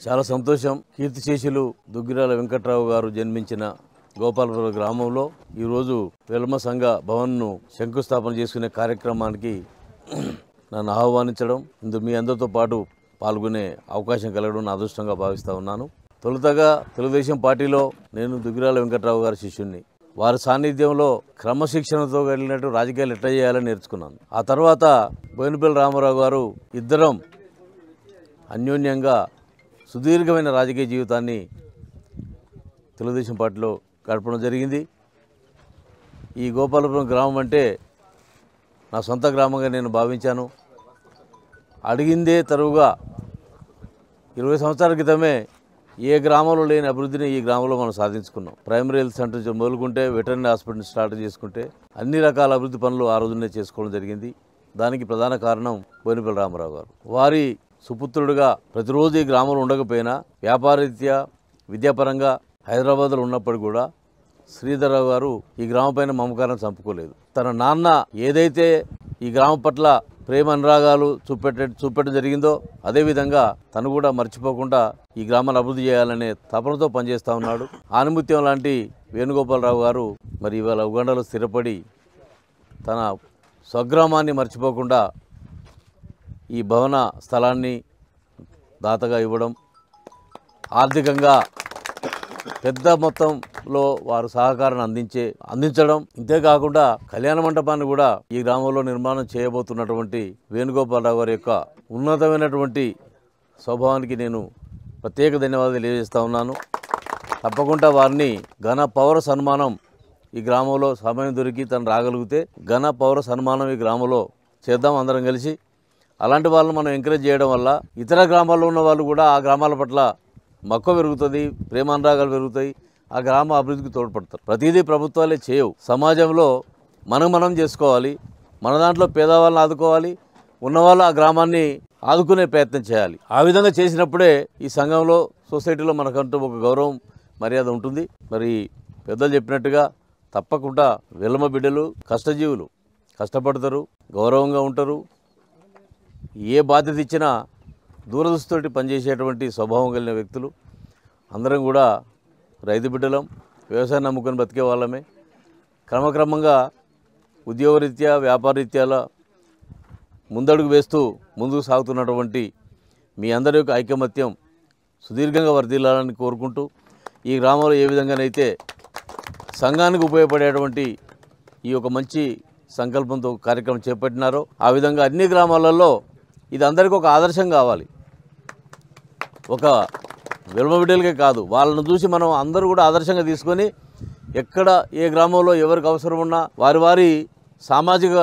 చాలా సంతోషం. కీర్తిశేషులు దుగ్గిరాల వెంకట్రావు గారు జన్మించిన గోపాలపురం గ్రామంలో ఈరోజు వెల్మ సంఘ భవన్ను శంకుస్థాపన చేసుకునే కార్యక్రమానికి నన్ను ఆహ్వానించడం, మీ అందరితో పాటు పాల్గొనే అవకాశం కలగడం నా అదృష్టంగా భావిస్తూ ఉన్నాను. తొలుతగా తెలుగుదేశం పార్టీలో నేను దుగ్గిరాల వెంకట్రావు గారి శిష్యుణ్ణి. వారి సాన్నిధ్యంలో క్రమశిక్షణతో కలిగినట్టు రాజకీయాలు ఎట్లా చేయాలని నేర్చుకున్నాను. ఆ తర్వాత బోయినపల్లి రామారావు గారు ఇద్దరం అన్యోన్యంగా సుదీర్ఘమైన రాజకీయ జీవితాన్ని తెలుగుదేశం పార్టీలో గడపడం జరిగింది. ఈ గోపాలపురం గ్రామం అంటే నా సొంత గ్రామంగా నేను భావించాను. అడిగిందే తరువుగా 20 సంవత్సరాల క్రితమే ఏ గ్రామంలో లేని అభివృద్ధిని ఈ గ్రామంలో మనం సాధించుకున్నాం. ప్రైమరీ హెల్త్ సెంటర్ నుంచి మొదలుకుంటే వెటర్నరీ హాస్పిటల్ స్టార్ట్ చేసుకుంటే అన్ని రకాల అభివృద్ధి పనులు ఆ రోజునే చేసుకోవడం జరిగింది. దానికి ప్రధాన కారణం బోయినపల్లి రామారావు గారు. వారి సుపుత్రుడుగా ప్రతిరోజు ఈ గ్రామంలో ఉండకపోయినా వ్యాపారరీత్యా విద్యాపరంగా హైదరాబాద్లో ఉన్నప్పుడు కూడా శ్రీధర్రావు గారు ఈ గ్రామం పైన మమకారం చంపుకోలేదు. తన నాన్న ఏదైతే ఈ గ్రామం పట్ల ప్రేమ అనురాగాలు చూపెట్టడం జరిగిందో అదేవిధంగా తను కూడా మర్చిపోకుండా ఈ గ్రామాన్ని అభివృద్ధి చేయాలనే తపనతో పనిచేస్తూ ఉన్నాడు. ఆనిముత్యం లాంటి వేణుగోపాలరావు గారు మరి ఇవాళ ఉగండలో స్థిరపడి తన స్వగ్రామాన్ని మర్చిపోకుండా ఈ భవన స్థలాన్ని దాతగా ఇవ్వడం, ఆర్థికంగా పెద్ద మొత్తంలో వారు సహకారాన్ని అందించడం, ఇంతేకాకుండా కళ్యాణ మండపాన్ని కూడా ఈ గ్రామంలో నిర్మాణం చేయబోతున్నటువంటి వేణుగోపాలరావు గారి యొక్క ఉన్నతమైనటువంటి స్వభావానికి నేను ప్రత్యేక ధన్యవాదాలు తెలియజేస్తూ ఉన్నాను. తప్పకుండా వారిని ఘన పౌర సన్మానం ఈ గ్రామంలో సమయం దొరికి తను రాగలిగితే ఘన పౌర సన్మానం ఈ గ్రామంలో చేద్దాం అందరం కలిసి. అలాంటి వాళ్ళని మనం ఎంకరేజ్ చేయడం వల్ల ఇతర గ్రామాల్లో ఉన్న వాళ్ళు కూడా ఆ గ్రామాల పట్ల మక్కువ పెరుగుతుంది, ప్రేమానురాగాలు పెరుగుతాయి, ఆ గ్రామ అభివృద్ధికి తోడ్పడతారు. ప్రతిదీ ప్రభుత్వాలే చేయవు. సమాజంలో మనం చేసుకోవాలి. మన దాంట్లో పేదవాళ్ళని ఆదుకోవాలి, ఉన్నవాళ్ళు ఆ గ్రామాన్ని ఆదుకునే ప్రయత్నం చేయాలి. ఆ విధంగా చేసినప్పుడే ఈ సంఘంలో సొసైటీలో మనకంటూ ఒక గౌరవం మర్యాద ఉంటుంది. మరి పెద్దలు చెప్పినట్టుగా తప్పకుండా వెల్మ బిడ్డలు కష్టజీవులు, కష్టపడతారు, గౌరవంగా ఉంటారు. ఏ బాధ్యత ఇచ్చినా దూరదృష్టితోటి పనిచేసేటువంటి స్వభావం కలిగిన వ్యక్తులు. అందరం కూడా రైతు బిడ్డలం, వ్యవసాయం నమ్ముకొని బతికే వాళ్ళమే. క్రమక్రమంగా ఉద్యోగరీత్యా వ్యాపారరీత్యాల ముందడుగు వేస్తూ ముందుకు సాగుతున్నటువంటి మీ అందరి యొక్క ఐకమత్యం సుదీర్ఘంగా వర్ధిల్లాలని కోరుకుంటూ ఈ గ్రామంలో ఏ విధంగానైతే సంఘానికి ఉపయోగపడేటువంటి ఈ యొక్క మంచి సంకల్పంతో కార్యక్రమం చేపట్టినారో ఆ విధంగా అన్ని గ్రామాలలో ఇది అందరికీ ఒక ఆదర్శం కావాలి. ఒక వెల్మ బిడ్డలకే కాదు, వాళ్ళను చూసి మనం అందరూ కూడా ఆదర్శంగా తీసుకొని ఎక్కడ ఏ గ్రామంలో ఎవరికి అవసరం ఉన్నా వారి సామాజిక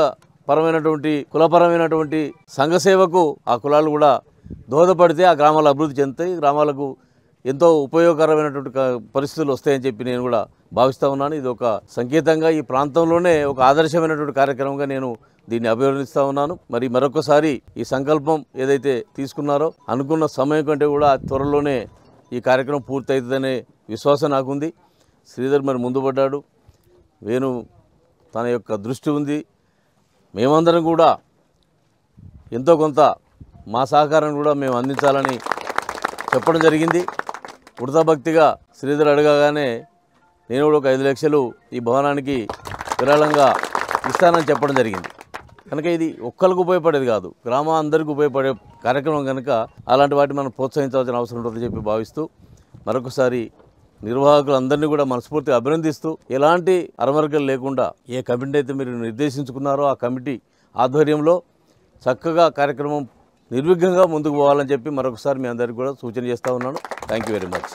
పరమైనటువంటి కులపరమైనటువంటి సంఘ సేవకు ఆ కులాలు కూడా దోహదపడితే ఆ గ్రామాలు అభివృద్ధి చెందుతాయి, గ్రామాలకు ఎంతో ఉపయోగకరమైనటువంటి పరిస్థితులు వస్తాయని చెప్పి నేను కూడా భావిస్తూ ఉన్నాను. ఇది ఒక సంకేతంగా ఈ ప్రాంతంలోనే ఒక ఆదర్శమైనటువంటి కార్యక్రమంగా నేను దీన్ని అభివర్ణిస్తూ ఉన్నాను. మరి మరొకసారి ఈ సంకల్పం ఏదైతే తీసుకున్నారో అనుకున్న సమయం కంటే కూడా త్వరలోనే ఈ కార్యక్రమం పూర్తవుతుందనే విశ్వాసం నాకుంది. శ్రీధర్ మరి ముందు పడ్డాడు, వేణు తన యొక్క దృష్టి ఉంది. మేమందరం కూడా ఎంతో కొంత మా సహకారం కూడా మేము అందించాలని చెప్పడం జరిగింది. ఉడతాభక్తిగా శ్రీధర్ అడగగానే నేను కూడా ఒక 5 లక్షలు ఈ భవనానికి విరాళంగా ఇస్తానని చెప్పడం జరిగింది. కనుక ఇది ఒక్కరికి ఉపయోగపడేది కాదు, గ్రామం అందరికీ ఉపయోగపడే కార్యక్రమం కనుక అలాంటి వాటిని మనం ప్రోత్సహించాల్సిన అవసరం ఉంటుందని చెప్పి భావిస్తూ మరొకసారి నిర్వాహకులందరినీ కూడా మనస్ఫూర్తిగా అభినందిస్తూ ఎలాంటి అరమరికలు లేకుండా ఏ కమిటీ అయితే మీరు నిర్దేశించుకున్నారో ఆ కమిటీ ఆధ్వర్యంలో చక్కగా కార్యక్రమం నిర్విఘ్నంగా ముందుకు పోవాలని చెప్పి మరొకసారి మీ అందరికీ కూడా సూచన చేస్తూ ఉన్నాను. Thank you very much.